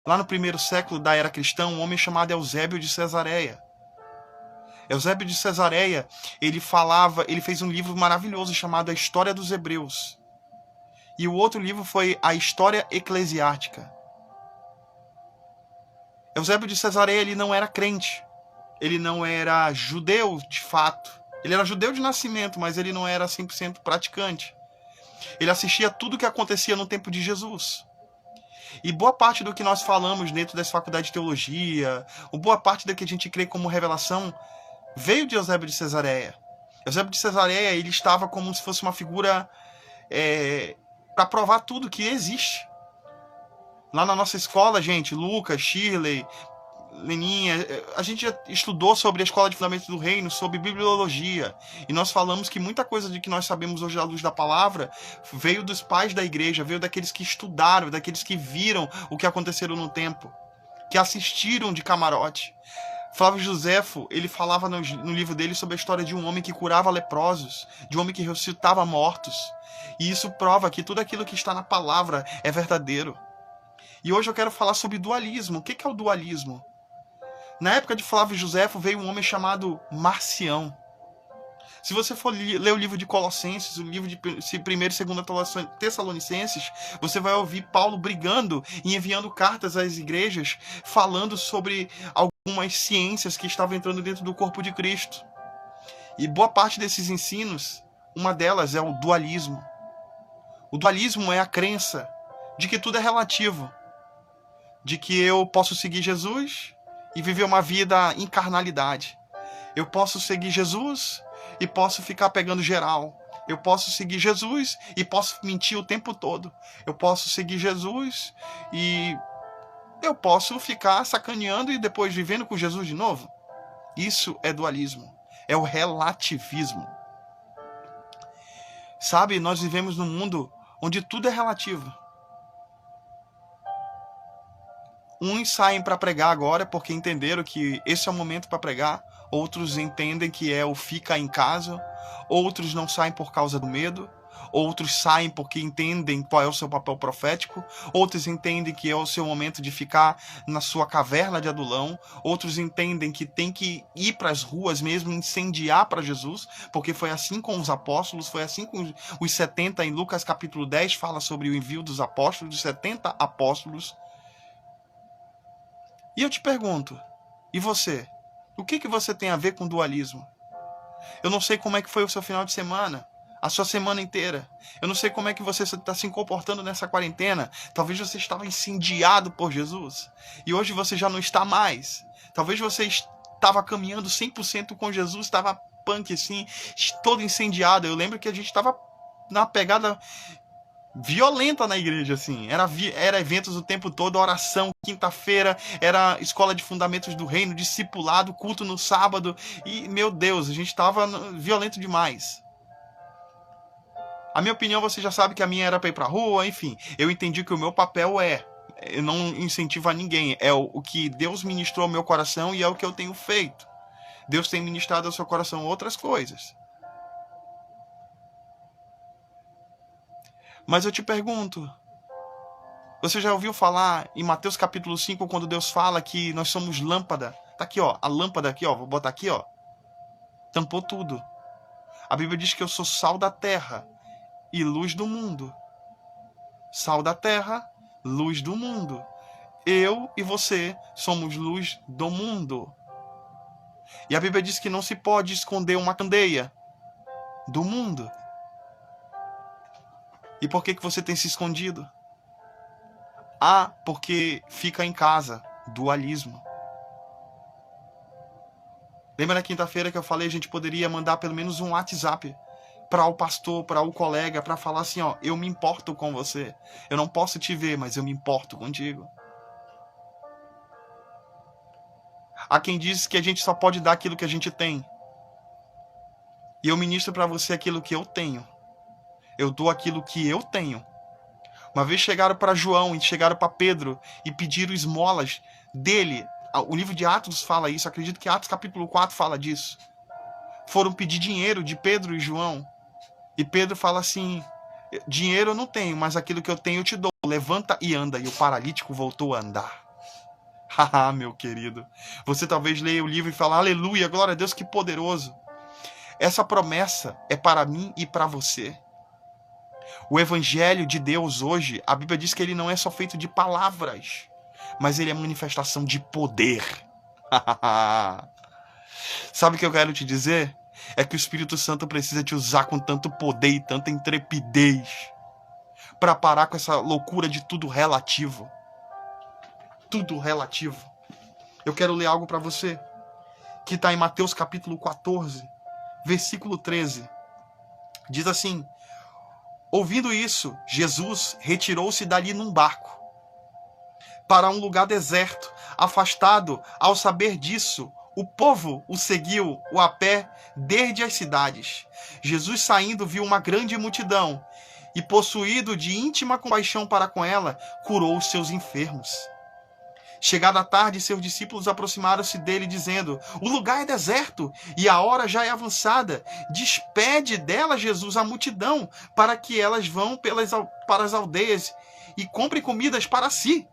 lá no primeiro século da era cristã, um homem chamado Eusébio de Cesareia. Eusébio de Cesareia, ele fez um livro maravilhoso chamado A História dos Hebreus. E o outro livro foi A História Eclesiástica. Eusébio de Cesareia, ele não era crente. Ele não era judeu, de fato. Ele era judeu de nascimento, mas ele não era 100% praticante. Ele assistia tudo o que acontecia no tempo de Jesus. E boa parte do que nós falamos dentro dessa faculdade de teologia, ou boa parte do que a gente crê como revelação, veio de Eusébio de Cesareia. Eusébio de Cesareia, ele estava como se fosse uma figura para provar tudo que existe. Lá na nossa escola, gente, Lucas, Shirley, Leninha, a gente já estudou sobre a Escola de Fundamentos do Reino, sobre bibliologia, e nós falamos que muita coisa de que nós sabemos hoje à luz da palavra veio dos pais da igreja, veio daqueles que estudaram, daqueles que viram o que aconteceu no tempo, que assistiram de camarote. Flávio Joséfo, ele falava no livro dele sobre a história de um homem que curava leprosos, de um homem que ressuscitava mortos, e isso prova que tudo aquilo que está na palavra é verdadeiro. E hoje eu quero falar sobre dualismo. O que é o dualismo? Na época de Flávio Joséfo veio um homem chamado Marcião. Se você for ler o livro de Colossenses, o livro de 1º e 2º Tessalonicenses, você vai ouvir Paulo brigando e enviando cartas às igrejas falando sobre algumas ciências que estavam entrando dentro do corpo de Cristo. E boa parte desses ensinos, uma delas é o dualismo. O dualismo é a crença de que tudo é relativo, de que eu posso seguir Jesus e viver uma vida em carnalidade. Eu posso seguir Jesus e posso ficar pegando geral. Eu posso seguir Jesus e posso mentir o tempo todo. Eu posso seguir Jesus e eu posso ficar sacaneando e depois vivendo com Jesus de novo. Isso é dualismo. É o relativismo. Sabe, nós vivemos num mundo onde tudo é relativo. Uns saem para pregar agora porque entenderam que esse é o momento para pregar. Outros entendem que é o fica em casa. Outros não saem por causa do medo. Outros saem porque entendem qual é o seu papel profético. Outros entendem que é o seu momento de ficar na sua caverna de adulão. Outros entendem que tem que ir para as ruas mesmo, incendiar para Jesus, porque foi assim com os apóstolos, foi assim com os 70 em Lucas capítulo 10, fala sobre o envio dos apóstolos, dos 70 apóstolos. E eu te pergunto, e você? O que você tem a ver com dualismo? Eu não sei como é que foi o seu final de semana, a sua semana inteira. Eu não sei como é que você está se comportando nessa quarentena. Talvez você estava incendiado por Jesus e hoje você já não está mais. Talvez você estava caminhando 100% com Jesus, estava punk assim, todo incendiado. Eu lembro que a gente estava na pegada violenta na igreja, assim. Era eventos o tempo todo, oração, quinta-feira, era escola de fundamentos do reino, discipulado, culto no sábado. E, meu Deus, a gente estava violento demais. A minha opinião, você já sabe que a minha era para ir pra rua, enfim. Eu entendi que o meu papel eu não incentivo a ninguém. É o que Deus ministrou ao meu coração e é o que eu tenho feito. Deus tem ministrado ao seu coração outras coisas. Mas eu te pergunto, você já ouviu falar em Mateus capítulo 5, quando Deus fala que nós somos lâmpada? Tá aqui, ó, a lâmpada aqui, ó, vou botar aqui, ó. Tampou tudo. A Bíblia diz que eu sou sal da terra e luz do mundo. Sal da terra, luz do mundo. Eu e você somos luz do mundo. E a Bíblia diz que não se pode esconder uma candeia do mundo. E por que você tem se escondido? Porque fica em casa. Dualismo. Lembra na quinta-feira que eu falei, a gente poderia mandar pelo menos um WhatsApp para o pastor, para o colega, para falar assim, ó, eu me importo com você. Eu não posso te ver, mas eu me importo contigo. Há quem diz que a gente só pode dar aquilo que a gente tem. E eu ministro para você aquilo que eu tenho. Eu dou aquilo que eu tenho. Uma vez chegaram para João e chegaram para Pedro e pediram esmolas dele. O livro de Atos fala isso, acredito que Atos capítulo 4 fala disso. Foram pedir dinheiro de Pedro e João. E Pedro fala assim, dinheiro eu não tenho, mas aquilo que eu tenho eu te dou. Levanta e anda. E o paralítico voltou a andar. Haha, meu querido. Você talvez leia o livro e fale, aleluia, glória a Deus, que poderoso. Essa promessa é para mim e para você. O evangelho de Deus hoje, a Bíblia diz que ele não é só feito de palavras, mas ele é manifestação de poder. Sabe o que eu quero te dizer? É que o Espírito Santo precisa te usar com tanto poder e tanta intrepidez para parar com essa loucura de tudo relativo. Tudo relativo. Eu quero ler algo para você que está em Mateus capítulo 14, versículo 13. Diz assim: ouvindo isso, Jesus retirou-se dali num barco para um lugar deserto, afastado. Ao saber disso, o povo o seguiu a pé desde as cidades. Jesus, saindo, viu uma grande multidão e, possuído de íntima compaixão para com ela, curou os seus enfermos. Chegada a tarde, seus discípulos aproximaram-se dele, dizendo: o lugar é deserto e a hora já é avançada. Despede dela, Jesus, a multidão, para que elas vão para as aldeias e comprem comidas para si.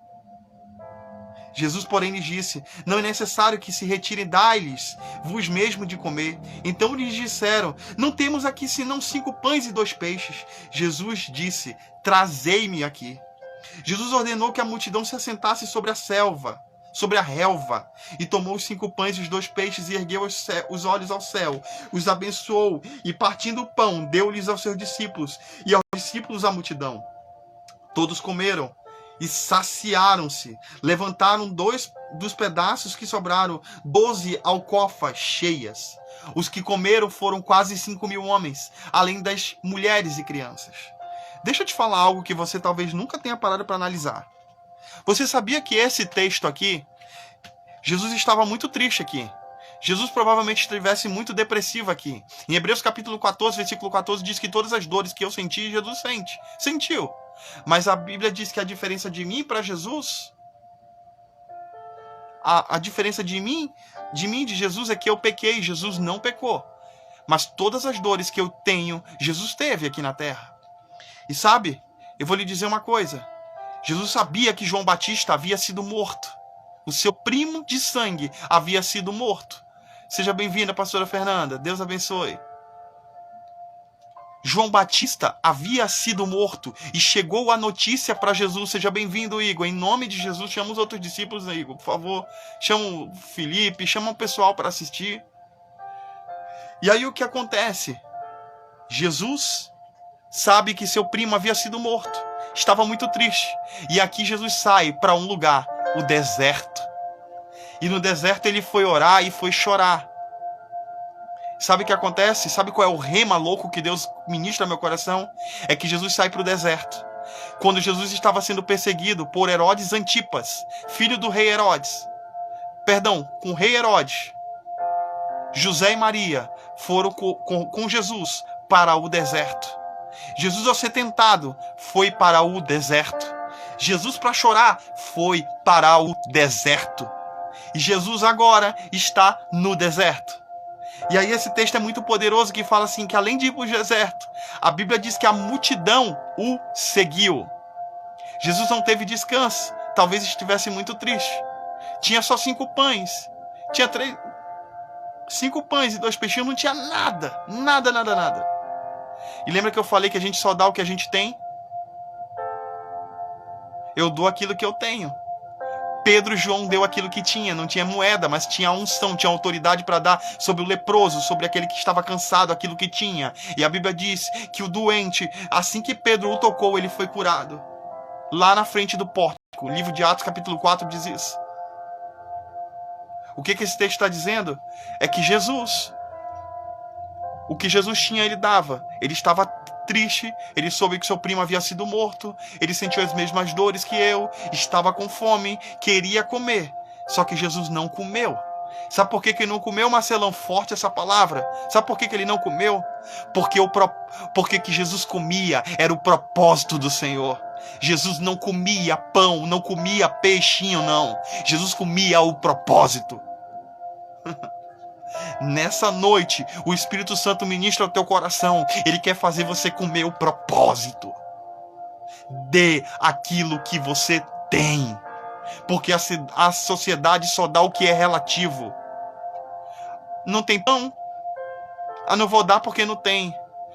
Jesus, porém, lhes disse: não é necessário que se retirem, dai-lhes vos mesmo de comer. Então lhes disseram: não temos aqui senão 5 pães e 2 peixes. Jesus disse: trazei-me aqui. Jesus ordenou que a multidão se assentasse sobre a relva, e tomou os 5 pães e os 2 peixes, e ergueu os olhos ao céu, os abençoou, e partindo o pão, deu-lhes aos seus discípulos, e aos discípulos a multidão. Todos comeram e saciaram-se. Levantaram 2 dos pedaços que sobraram, 12 alcofas cheias. Os que comeram foram quase 5.000 homens, além das mulheres e crianças. Deixa eu te falar algo que você talvez nunca tenha parado para analisar. Você sabia que esse texto aqui, Jesus estava muito triste aqui. Jesus provavelmente estivesse muito depressivo aqui. Em Hebreus capítulo 14, versículo 14, diz que todas as dores que eu senti, Jesus sentiu. Mas a Bíblia diz que a diferença de mim para Jesus, a diferença de mim e de Jesus é que eu pequei, Jesus não pecou. Mas todas as dores que eu tenho, Jesus teve aqui na terra. E sabe, eu vou lhe dizer uma coisa. Jesus sabia que João Batista havia sido morto. O seu primo de sangue havia sido morto. Seja bem-vinda, pastora Fernanda. Deus abençoe. João Batista havia sido morto e chegou a notícia para Jesus. Seja bem-vindo, Igor. Em nome de Jesus, chama os outros discípulos, né, Igor? Por favor, chama o Felipe, chama o pessoal para assistir. E aí o que acontece? Jesus sabe que seu primo havia sido morto. Estava muito triste. E aqui Jesus sai para um lugar, o deserto. E no deserto ele foi orar e foi chorar. Sabe o que acontece? Sabe qual é o rema louco que Deus ministra no meu coração? É que Jesus sai para o deserto. Quando Jesus estava sendo perseguido por Herodes Antipas, filho do rei Herodes. Com o rei Herodes. José e Maria foram com Jesus para o deserto. Jesus, ao ser tentado, foi para o deserto. Jesus, para chorar, foi para o deserto. E Jesus agora está no deserto. E aí esse texto é muito poderoso, que fala assim, que além de ir para o deserto, a Bíblia diz que a multidão o seguiu. Jesus não teve descanso, talvez estivesse muito triste. Tinha só 5 pães. Tinha 5 pães e 2 peixinhos, não tinha nada. Nada. E lembra que eu falei que a gente só dá o que a gente tem? Eu dou aquilo que eu tenho. Pedro e João deu aquilo que tinha, não tinha moeda, mas tinha unção, tinha autoridade para dar sobre o leproso, sobre aquele que estava cansado, aquilo que tinha. E a Bíblia diz que o doente, assim que Pedro o tocou, ele foi curado. Lá na frente do pórtico, o livro de Atos capítulo 4 diz isso. O que esse texto está dizendo? É que Jesus, o que Jesus tinha, ele dava. Ele estava triste, ele soube que seu primo havia sido morto, ele sentiu as mesmas dores que eu, estava com fome, queria comer. Só que Jesus não comeu. Sabe por que ele não comeu, Marcelão? Forte essa palavra. Sabe por que ele não comeu? Porque que Jesus comia era o propósito do Senhor. Jesus não comia pão, não comia peixinho, não. Jesus comia o propósito. Nessa noite, o Espírito Santo ministra ao teu coração. Ele quer fazer você comer o propósito. Dê aquilo que você tem. Porque a sociedade só dá o que é relativo. Não tem pão? Ah, não vou dar porque não tem.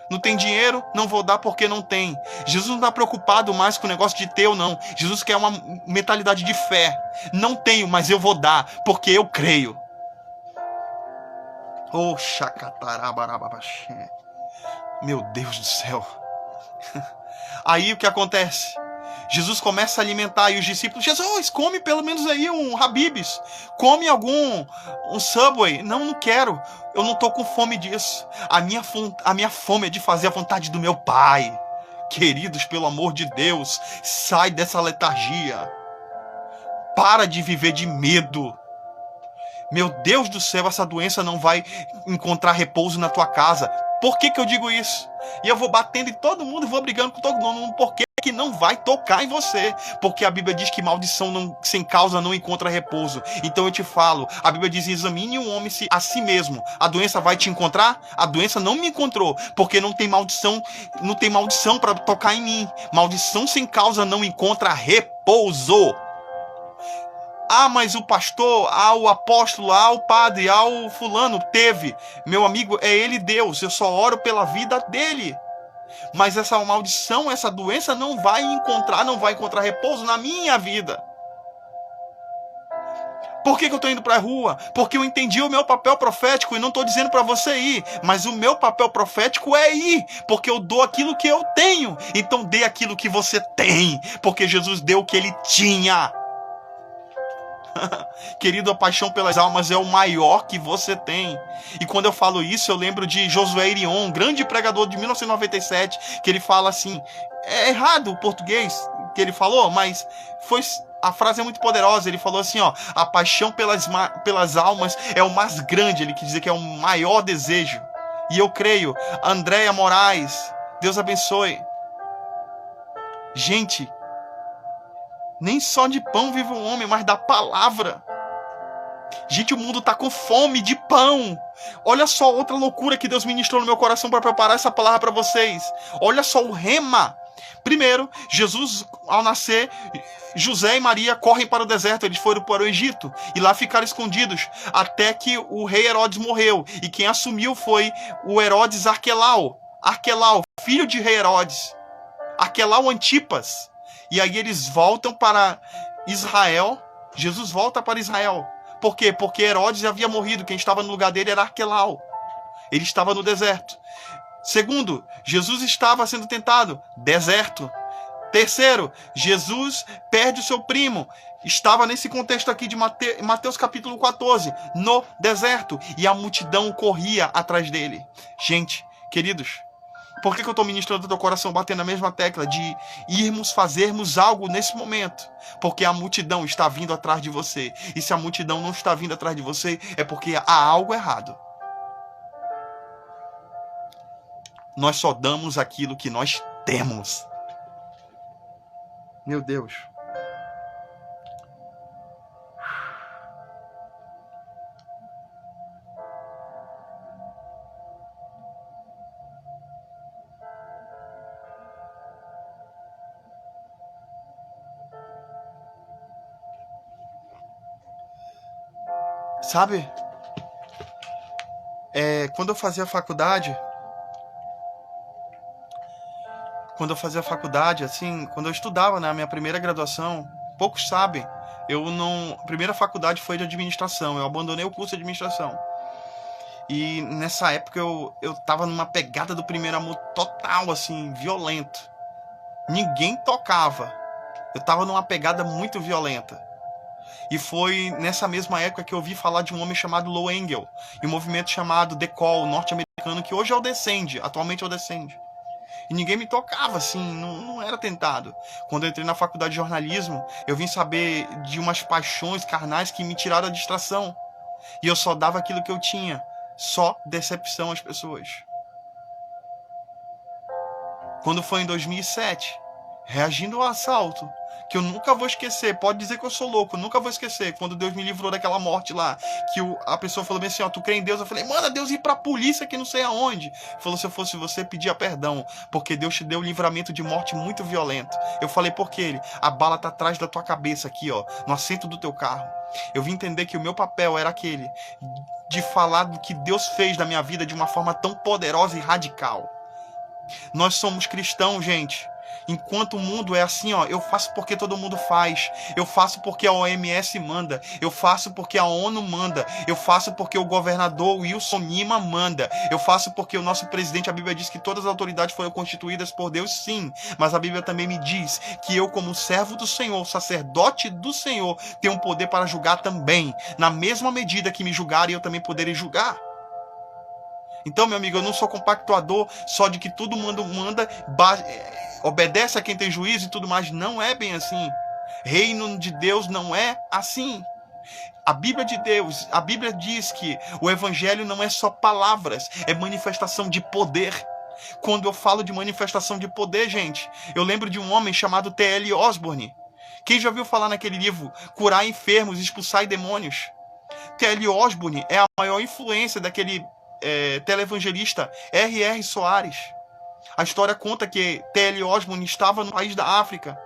Não tem dinheiro? Não vou dar porque não tem. Jesus não está preocupado mais com o negócio de ter ou não. Jesus quer uma mentalidade de fé. Não tenho, mas eu vou dar, porque eu creio. Oh, chacatarabarabachê. Meu Deus do céu. Aí o que acontece? Jesus começa a alimentar e os discípulos, Jesus, come pelo menos aí um Habib's, come um Subway. Não, não quero, eu não tô com fome disso. A minha fome é de fazer a vontade do meu Pai. Queridos, pelo amor de Deus, sai dessa letargia. Para de viver de medo. Meu Deus do céu, essa doença não vai encontrar repouso na tua casa. Por que eu digo isso? E eu vou batendo em todo mundo e vou brigando com todo mundo. Por que não vai tocar em você? Porque a Bíblia diz que maldição sem causa não encontra repouso. Então eu te falo, a Bíblia diz, examine um homem a si mesmo. A doença vai te encontrar? A doença não me encontrou, porque não tem maldição para tocar em mim. Maldição sem causa não encontra repouso. Ah, mas o pastor, o apóstolo, o padre, o fulano teve. Meu amigo, é ele Deus. Eu só oro pela vida dele. Mas essa maldição, essa doença não vai encontrar repouso na minha vida. Por que eu estou indo para a rua? Porque eu entendi o meu papel profético e não estou dizendo para você ir. Mas o meu papel profético é ir. Porque eu dou aquilo que eu tenho. Então dê aquilo que você tem. Porque Jesus deu o que ele tinha. Querido, a paixão pelas almas é o maior que você tem. E quando eu falo isso, eu lembro de Josué Irion, um grande pregador de 1997, que ele fala assim, é errado o português que ele falou, mas a frase é muito poderosa. Ele falou assim, a paixão pelas almas é o mais grande. Ele quis dizer que é o maior desejo. E eu creio. Andréia Moraes, Deus abençoe. Gente, nem só de pão vive o homem, mas da palavra. Gente, o mundo está com fome de pão. Olha só outra loucura que Deus ministrou no meu coração para preparar essa palavra para vocês. Olha só o rema. Primeiro, Jesus, ao nascer, José e Maria correm para o deserto. Eles foram para o Egito e lá ficaram escondidos até que o rei Herodes morreu. E quem assumiu foi o Herodes Arquelau, filho de rei Herodes. Arquelau Antipas. E aí eles voltam para Israel. Jesus volta para Israel. Por quê? Porque Herodes havia morrido. Quem estava no lugar dele era Arquelau. Ele estava no deserto. Segundo, Jesus estava sendo tentado. Deserto. Terceiro, Jesus perde o seu primo. Estava nesse contexto aqui de Mateus capítulo 14. No deserto. E a multidão corria atrás dele. Gente, queridos, por que eu estou ministrando o teu coração, batendo a mesma tecla de fazermos algo nesse momento? Porque a multidão está vindo atrás de você. E se a multidão não está vindo atrás de você, é porque há algo errado. Nós só damos aquilo que nós temos. Meu Deus. Sabe? Quando eu fazia faculdade, assim, quando eu estudava na minha primeira graduação, poucos sabem, a primeira faculdade foi de administração, eu abandonei o curso de administração. E nessa época eu tava numa pegada do primeiro amor total, assim, violento. Ninguém tocava. Eu tava numa pegada muito violenta. E foi nessa mesma época que eu ouvi falar de um homem chamado Low Engel, e um movimento chamado The Call, norte-americano, que hoje é o Descende, atualmente é o Descende. E ninguém me tocava, assim, não era tentado. Quando eu entrei na faculdade de jornalismo, eu vim saber de umas paixões carnais que me tiraram a distração. E eu só dava aquilo que eu tinha, só decepção às pessoas. Quando foi em 2007, reagindo ao assalto, que eu nunca vou esquecer. Pode dizer que eu sou louco, eu nunca vou esquecer. Quando Deus me livrou daquela morte lá, que a pessoa falou bem assim, ó, tu crê em Deus? Eu falei, manda Deus ir pra polícia que não sei aonde. Falou, se eu fosse você, pedia perdão, porque Deus te deu um livramento de morte muito violento. Eu falei, por que ele? A bala tá atrás da tua cabeça aqui, ó, no assento do teu carro. Eu vim entender que o meu papel era aquele, de falar do que Deus fez na minha vida de uma forma tão poderosa e radical. Nós somos cristãos, gente. Enquanto o mundo é assim, ó, eu faço porque todo mundo faz, eu faço porque a OMS manda, eu faço porque a ONU manda, eu faço porque o governador Wilson Lima manda, eu faço porque o nosso presidente, a Bíblia diz que todas as autoridades foram constituídas por Deus, sim, mas a Bíblia também me diz que eu, como servo do Senhor, sacerdote do Senhor, tenho um poder para julgar também, na mesma medida que me julgarem, eu também poderei julgar. Então, meu amigo, eu não sou compactuador só de que todo mundo manda, obedece a quem tem juízo e tudo mais. Não é bem assim. Reino de Deus não é assim. A Bíblia de Deus, a Bíblia diz que o evangelho não é só palavras, é manifestação de poder. Quando eu falo de manifestação de poder, gente, eu lembro de um homem chamado T.L. Osborne. Quem já ouviu falar naquele livro, Curar Enfermos, Expulsar Demônios? T.L. Osborne é a maior influência daquele televangelista R.R. Soares. A história conta que T.L. Osborne estava no país da África.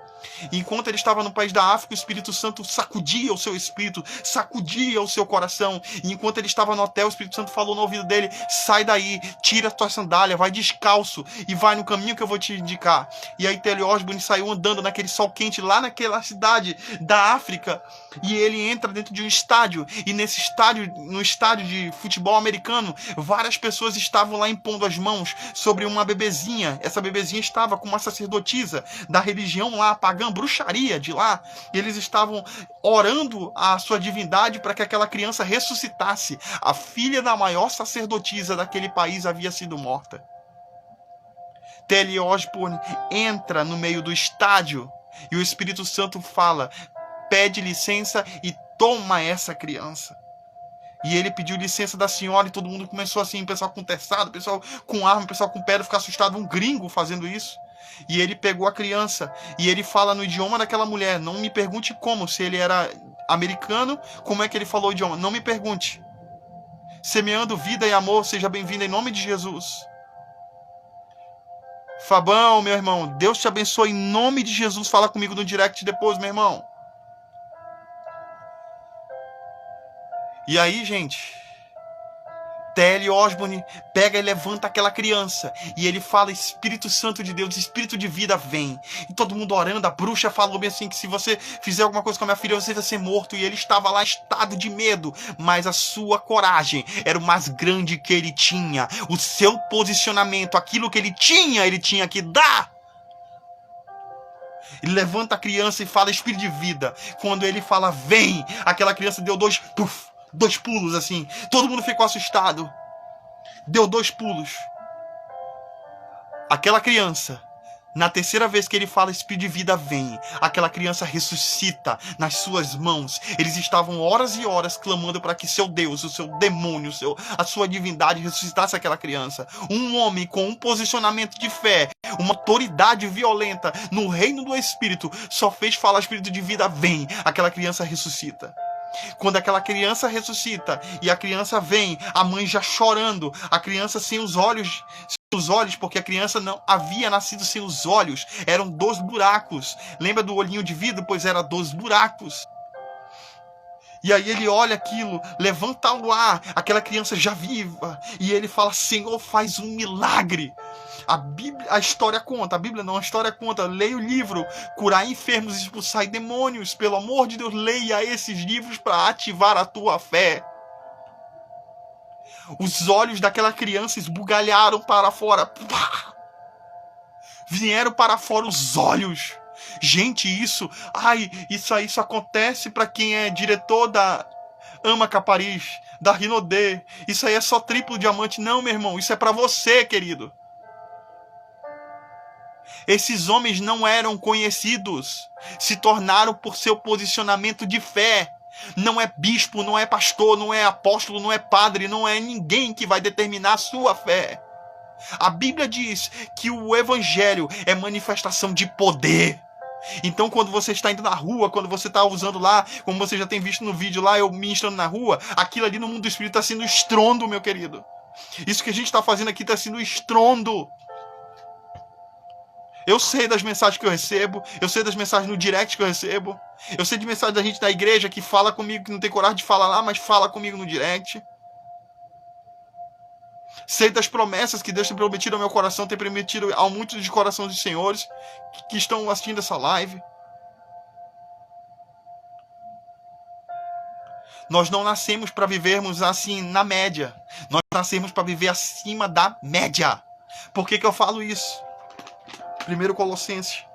E enquanto ele estava no país da África, o Espírito Santo sacudia o seu espírito, sacudia o seu coração. E enquanto ele estava no hotel, o Espírito Santo falou no ouvido dele, sai daí, tira a tua sandália, vai descalço e vai no caminho que eu vou te indicar. E aí T.L. Osborne saiu andando naquele sol quente lá naquela cidade da África. E ele entra dentro de um estádio. E nesse estádio, no estádio de futebol americano, várias pessoas estavam lá impondo as mãos sobre uma bebezinha. Essa bebezinha estava com uma sacerdotisa da religião lá, pagã, bruxaria de lá. E eles estavam orando a sua divindade para que aquela criança ressuscitasse. A filha da maior sacerdotisa daquele país havia sido morta. T.L. Osborne entra no meio do estádio e o Espírito Santo fala, pede licença e toma essa criança. E ele pediu licença da senhora e todo mundo começou assim, o pessoal com terçado, o pessoal com arma, o pessoal com pedra, ficar assustado, um gringo fazendo isso. E ele pegou a criança e ele fala no idioma daquela mulher. Não me pergunte como, se ele era americano, como é que ele falou o idioma. Não me pergunte. Semeando vida e amor, seja bem-vindo em nome de Jesus. Fabão, meu irmão, Deus te abençoe em nome de Jesus. Fala comigo no direct depois, meu irmão. E aí, gente, T.L. Osborne pega e levanta aquela criança e ele fala, Espírito Santo de Deus, Espírito de vida vem. E todo mundo orando, a bruxa falou bem assim, que se você fizer alguma coisa com a minha filha, você vai ser morto. E ele estava lá estado de medo, mas a sua coragem era o mais grande que ele tinha. O seu posicionamento, aquilo que ele tinha que dar. Ele levanta a criança e fala, Espírito de vida. Quando ele fala, vem, aquela criança deu dois pulos assim. Todo mundo ficou assustado. Deu 2 pulos. Aquela criança, na terceira vez que ele fala, Espírito de vida vem, aquela criança ressuscita nas suas mãos. Eles estavam horas e horas clamando para que seu Deus, o seu demônio, a sua divindade ressuscitasse aquela criança. Um homem com um posicionamento de fé, uma autoridade violenta no reino do Espírito, só fez falar, Espírito de vida vem, aquela criança ressuscita. Quando aquela criança ressuscita e a criança vem, a mãe já chorando, a criança sem os olhos, porque a criança não havia nascido sem os olhos, eram 2 buracos. Lembra do olhinho de vidro? Pois era 2 buracos. E aí ele olha aquilo, levanta o ar, aquela criança já viva, e ele fala, Senhor, faz um milagre. A história conta, a Bíblia não, a história conta, leia o livro, Curar Enfermos e Expulsar Demônios, pelo amor de Deus, leia esses livros para ativar a tua fé. Os olhos daquela criança esbugalharam para fora, vieram para fora os olhos. Gente, isso acontece para quem é diretor da Ama Capariz, da Rinodê. Isso aí é só triplo diamante. Não, meu irmão, isso é para você, querido. Esses homens não eram conhecidos, se tornaram por seu posicionamento de fé. Não é bispo, não é pastor, não é apóstolo, não é padre, não é ninguém que vai determinar a sua fé. A Bíblia diz que o evangelho é manifestação de poder. Então, quando você está indo na rua, quando você está usando lá, como você já tem visto no vídeo lá, eu ministrando na rua, aquilo ali no mundo do espírito está sendo estrondo, meu querido. Isso que a gente está fazendo aqui está sendo estrondo. Eu sei das mensagens que eu recebo, eu sei das mensagens no direct que eu recebo, eu sei de mensagem da gente da igreja que fala comigo, que não tem coragem de falar lá, mas fala comigo no direct. Sei das promessas que Deus tem prometido ao meu coração, tem prometido a muitos de corações dos senhores que estão assistindo essa live. Nós não nascemos para vivermos assim na média. Nós nascemos para viver acima da média. Por que eu falo isso? 1 Colossenses.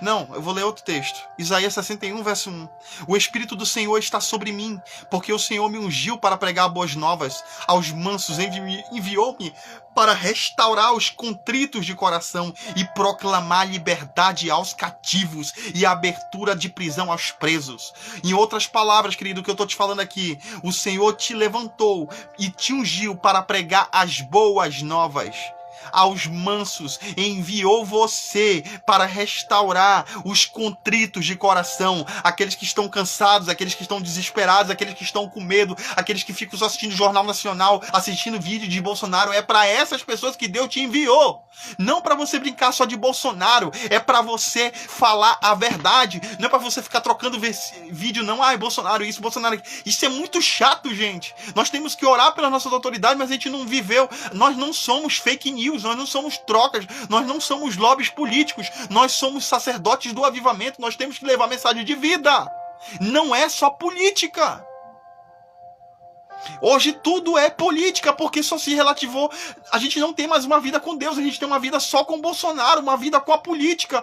Não, eu vou ler outro texto. Isaías 61, verso 1. O Espírito do Senhor está sobre mim, porque o Senhor me ungiu para pregar boas novas aos mansos, enviou-me para restaurar os contritos de coração e proclamar liberdade aos cativos e abertura de prisão aos presos. Em outras palavras, querido, o que eu estou te falando aqui, o Senhor te levantou e te ungiu para pregar as boas novas aos mansos, enviou você para restaurar os contritos de coração, aqueles que estão cansados, aqueles que estão desesperados, aqueles que estão com medo, aqueles que ficam só assistindo Jornal Nacional, assistindo vídeo de Bolsonaro. É para essas pessoas que Deus te enviou. Não para você brincar só de Bolsonaro, é para você falar a verdade. Não é para você ficar trocando vídeo, não. Ai, Bolsonaro isso, Bolsonaro. Isso é muito chato, gente. Nós temos que orar pelas nossas autoridades, mas a gente não viveu. Nós não somos fake news, nós não somos trocas, nós não somos lobbies políticos, nós somos sacerdotes do avivamento, nós temos que levar mensagem de vida. Não é só política. Hoje tudo é política, porque só se relativou. A gente não tem mais uma vida com Deus, a gente tem uma vida só com Bolsonaro, uma vida com a política,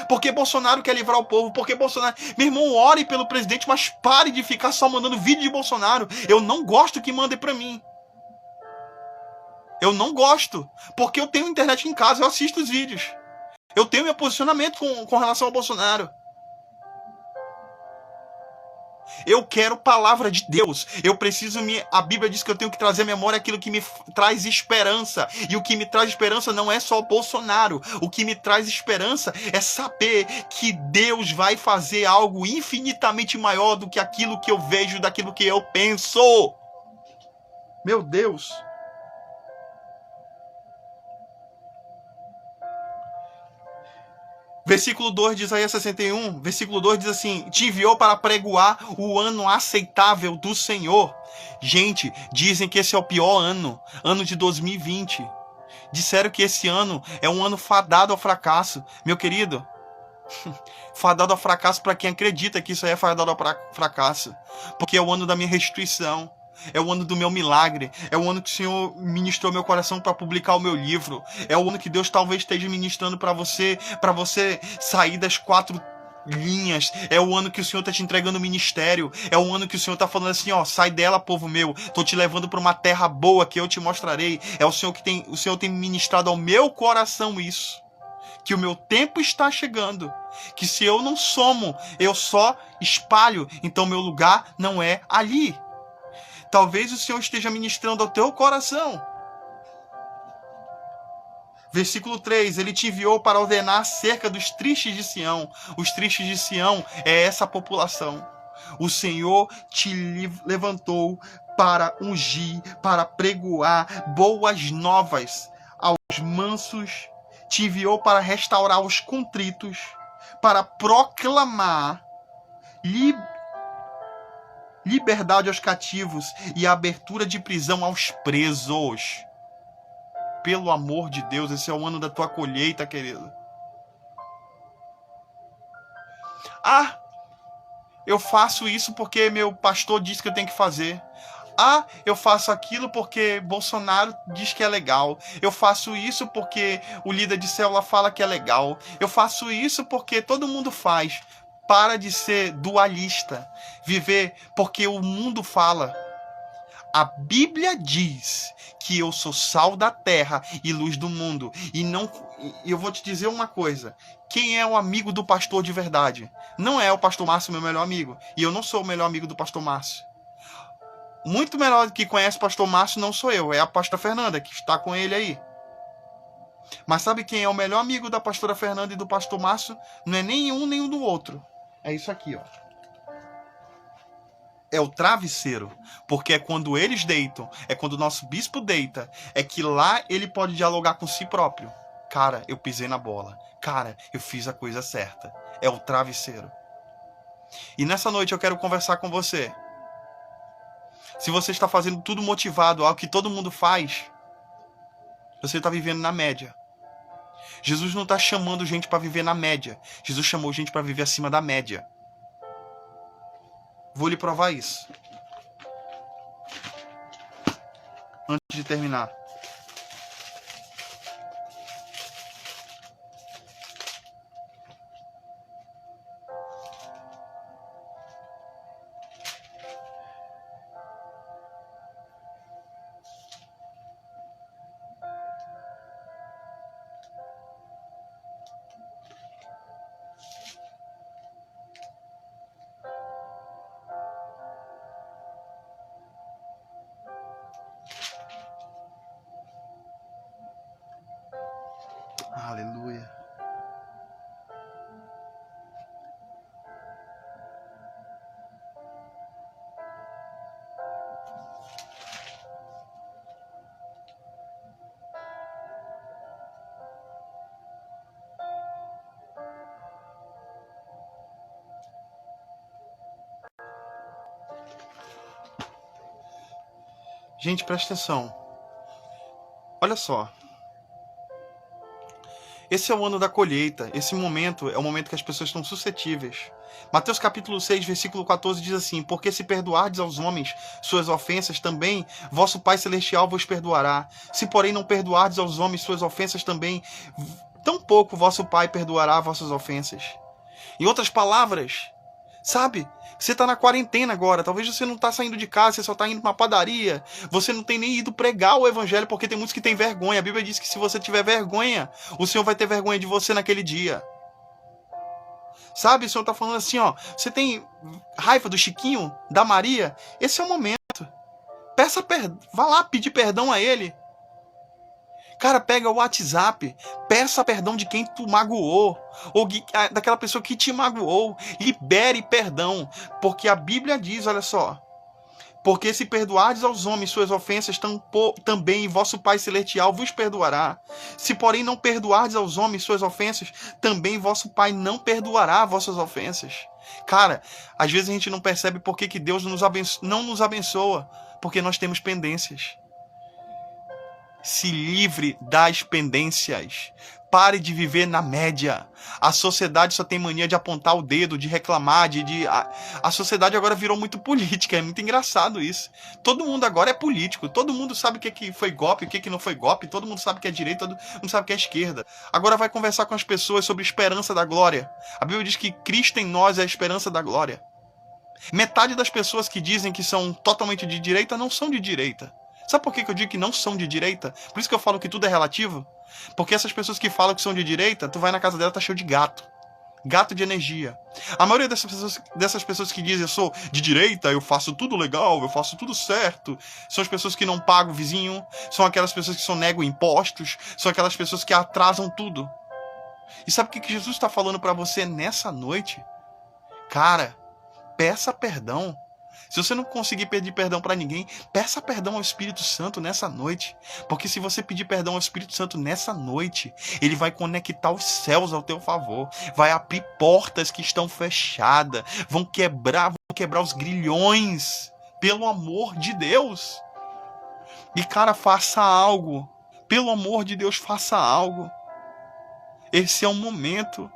porque Bolsonaro quer livrar o povo, porque Bolsonaro... Meu irmão, ore pelo presidente, mas pare de ficar só mandando vídeo de Bolsonaro. Eu não gosto que mandem pra mim. Eu não gosto, porque eu tenho internet em casa, eu assisto os vídeos. Eu tenho meu posicionamento com relação ao Bolsonaro. Eu quero palavra de Deus. Eu preciso a Bíblia diz que eu tenho que trazer à memória aquilo que me traz esperança. E o que me traz esperança não é só o Bolsonaro. O que me traz esperança é saber que Deus vai fazer algo infinitamente maior do que aquilo que eu vejo, daquilo que eu penso. Meu Deus. Versículo 2 de Isaías 61, versículo 2 diz assim: te enviou para pregoar o ano aceitável do Senhor. Gente, dizem que esse é o pior ano de 2020. Disseram que esse ano é um ano fadado ao fracasso. Meu querido, fadado ao fracasso para quem acredita que isso aí é fadado ao fracasso. Porque é o ano da minha restituição. É o ano do meu milagre. É o ano que o Senhor ministrou meu coração para publicar o meu livro. É o ano que Deus talvez esteja ministrando para você sair das 4 linhas. É o ano que o Senhor está te entregando o ministério. É o ano que o Senhor está falando assim, ó, sai dela, povo meu. Tô te levando para uma terra boa que eu te mostrarei. É o Senhor o Senhor tem ministrado ao meu coração isso. Que o meu tempo está chegando. Que se eu não somo, eu só espalho. Então meu lugar não é ali. Talvez o Senhor esteja ministrando ao teu coração. Versículo 3, ele te enviou para ordenar acerca dos tristes de Sião. Os tristes de Sião é essa população. O Senhor te levantou para ungir, para pregoar boas novas aos mansos. Te enviou para restaurar os contritos, para proclamar liberdade aos cativos e abertura de prisão aos presos. Pelo amor de Deus, esse é o ano da tua colheita, querido. Ah, eu faço isso porque meu pastor disse que eu tenho que fazer. Ah, eu faço aquilo porque Bolsonaro diz que é legal. Eu faço isso porque o líder de célula fala que é legal. Eu faço isso porque todo mundo faz. Para de ser dualista. Viver porque o mundo fala. A Bíblia diz que eu sou sal da terra e luz do mundo. E eu vou te dizer uma coisa. Quem é o amigo do pastor de verdade? Não é o pastor Márcio, meu melhor amigo. E eu não sou o melhor amigo do pastor Márcio. Muito melhor que conhece o pastor Márcio não sou eu. É a pastora Fernanda, que está com ele aí. Mas sabe quem é o melhor amigo da pastora Fernanda e do pastor Márcio? Não é nem um nem o do outro. É isso aqui, ó. É o travesseiro, porque é quando eles deitam, é quando o nosso bispo deita, é que lá ele pode dialogar com si próprio. Cara, eu pisei na bola. Cara, eu fiz a coisa certa. É o travesseiro. E nessa noite eu quero conversar com você. Se você está fazendo tudo motivado ao que todo mundo faz, você está vivendo na média. Jesus não está chamando gente para viver na média. Jesus chamou gente para viver acima da média. Vou lhe provar isso. Antes de terminar. Aleluia. Gente, presta atenção. Olha só. Esse é o ano da colheita. Esse momento é o momento que as pessoas estão suscetíveis. Mateus capítulo 6, versículo 14 diz assim: porque se perdoardes aos homens suas ofensas, também vosso Pai Celestial vos perdoará. Se porém não perdoardes aos homens suas ofensas, também tampouco vosso Pai perdoará vossas ofensas. Em outras palavras, sabe? Você está na quarentena agora, talvez você não está saindo de casa, você só está indo para uma padaria, você não tem nem ido pregar o evangelho porque tem muitos que têm vergonha. A Bíblia diz que se você tiver vergonha, o Senhor vai ter vergonha de você naquele dia. Sabe, o Senhor está falando assim, ó, você tem raiva do Chiquinho, da Maria? Esse é o momento. Peça perdão, vá lá pedir perdão a ele. Cara, pega o WhatsApp, peça perdão de quem tu magoou, ou daquela pessoa que te magoou, libere perdão, porque a Bíblia diz, olha só, porque se perdoardes aos homens suas ofensas, também vosso Pai Celestial vos perdoará. Se porém não perdoardes aos homens suas ofensas, também vosso Pai não perdoará vossas ofensas. Cara, às vezes a gente não percebe por que Deus não nos abençoa, porque nós temos pendências. Se livre das pendências. Pare de viver na média. A sociedade só tem mania de apontar o dedo, de reclamar, A sociedade agora virou muito política. É muito engraçado isso. Todo mundo agora é político. Todo mundo sabe o que foi golpe, o que não foi golpe. Todo mundo sabe o que é direita, todo mundo sabe o que é esquerda. Agora vai conversar com as pessoas sobre esperança da glória. A Bíblia diz que Cristo em nós é a esperança da glória. Metade das pessoas que dizem que são totalmente de direita não são de direita. Sabe por que eu digo que não são de direita? Por isso que eu falo que tudo é relativo. Porque essas pessoas que falam que são de direita, tu vai na casa dela, tá cheio de gato. Gato de energia. A maioria dessas pessoas que dizem eu sou de direita, eu faço tudo legal, eu faço tudo certo, são as pessoas que não pagam o vizinho, são aquelas pessoas que negam impostos, são aquelas pessoas que atrasam tudo. E sabe o que Jesus está falando para você nessa noite? Cara, peça perdão. Se você não conseguir pedir perdão para ninguém, peça perdão ao Espírito Santo nessa noite. Porque se você pedir perdão ao Espírito Santo nessa noite, ele vai conectar os céus ao teu favor. Vai abrir portas que estão fechadas. Vão quebrar os grilhões. Pelo amor de Deus. E cara, faça algo. Pelo amor de Deus, faça algo. Esse é o momento.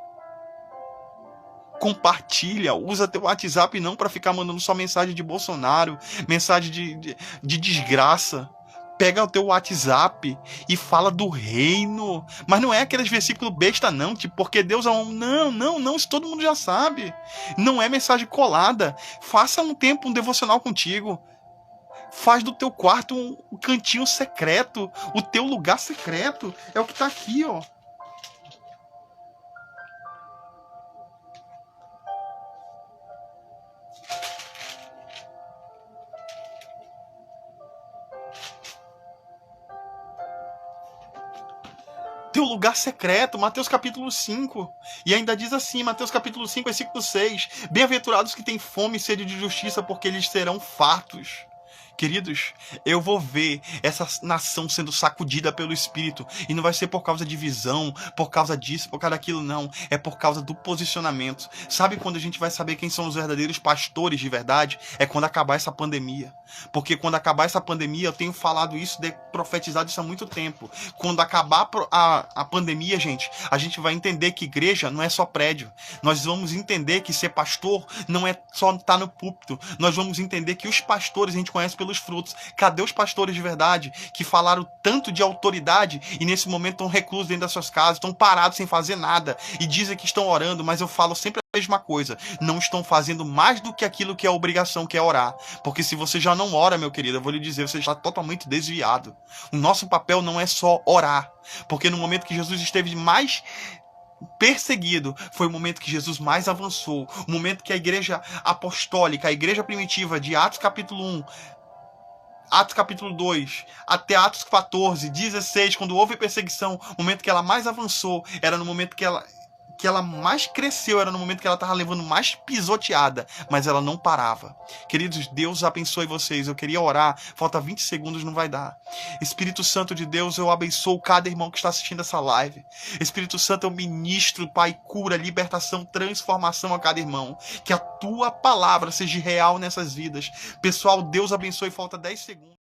Compartilha, usa teu WhatsApp não para ficar mandando só mensagem de Bolsonaro, mensagem de desgraça. Pega o teu WhatsApp e fala do reino. Mas não é aqueles versículos besta não, tipo, porque Deus é um... Não, isso todo mundo já sabe. Não é mensagem colada. Faça um tempo, um devocional contigo. Faz do teu quarto um cantinho secreto, o teu lugar secreto. É o que tá aqui, ó. teu lugar secreto, Mateus capítulo 5. E ainda diz assim, Mateus capítulo 5, versículo 6, bem-aventurados que têm fome e sede de justiça, porque eles serão fartos. Queridos, eu vou ver essa nação sendo sacudida pelo Espírito. E não vai ser por causa de visão, por causa disso, por causa daquilo, não. É por causa do posicionamento. Sabe quando a gente vai saber quem são os verdadeiros pastores de verdade? É quando acabar essa pandemia. Porque quando acabar essa pandemia, eu tenho falado isso, profetizado isso há muito tempo. Quando acabar a pandemia, a gente vai entender que igreja não é só prédio. Nós vamos entender que ser pastor não é só estar no púlpito. Nós vamos entender que os pastores a gente conhece pelos frutos. Cadê os pastores de verdade que falaram tanto de autoridade e nesse momento estão reclusos dentro das suas casas, estão parados sem fazer nada e dizem que estão orando, mas eu falo sempre a mesma coisa. Não estão fazendo mais do que aquilo que é a obrigação, que é orar. Porque se você já não ora, meu querido, eu vou lhe dizer, você está totalmente desviado. O nosso papel não é só orar. Porque no momento que Jesus esteve mais perseguido, foi o momento que Jesus mais avançou. O momento que a igreja apostólica, a igreja primitiva de Atos capítulo 1, Atos capítulo 2, até Atos 14, 16, quando houve perseguição, o momento que ela mais avançou, era no momento que ela mais cresceu, era no momento que ela estava levando mais pisoteada, mas ela não parava. Queridos, Deus abençoe vocês. Eu queria orar, falta 20 segundos, não vai dar. Espírito Santo de Deus, eu abençoo cada irmão que está assistindo essa live. Espírito Santo, eu ministro, Pai, cura, libertação, transformação a cada irmão. Que a tua palavra seja real nessas vidas. Pessoal, Deus abençoe, falta 10 segundos.